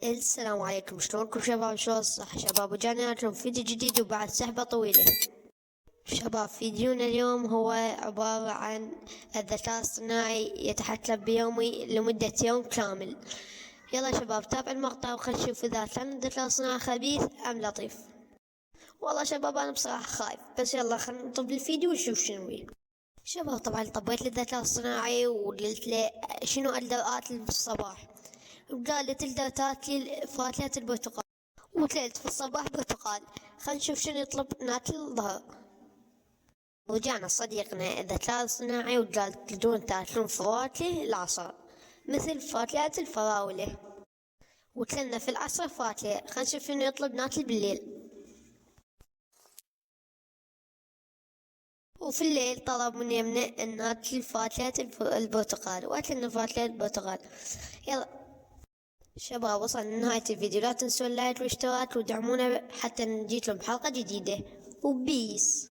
السلام عليكم، شلونكم شباب؟ شلون الصحة شباب؟ وجانا لكم فيديو جديد وبعد سحبة طويلة. شباب فيديونا اليوم هو عبارة عن الذكاء الصناعي يتحكم بيومي لمدة يوم كامل. يلا شباب تابع المقطع وخلينا نشوف إذا كان الذكاء الصناعي خبيث أم لطيف. والله شباب أنا بصراحة خايف، بس يلا خلينا نطب الفيديو ونشوف شنو هي. شباب طبعا طبيت للذكاء الصناعي وقلت له شنو أقدر آكل بالصباح، وقال تقدر تاكل فاكهة البرتقال، وكلت في الصباح برتقال. خلينا نشوف شنو يطلب ناكل الظهر. وجانا صديقنا الذكاء الصناعي وقال تقدرون تاكلون فواكه العصر مثل فاكهة الفراولة، وكلنا في العصر فاكهة. خلينا نشوف شنو يطلب ناكل بالليل. وفي الليل طلب من يمنا ان ناكل فاكهة البرتقال، واكلنا فاكهة البرتقال. يلا شباب وصلنا لنهاية الفيديو، لا تنسوا اللايك والاشتراك ودعمونا حتى نجيكم بحلقة جديدة، وبيس.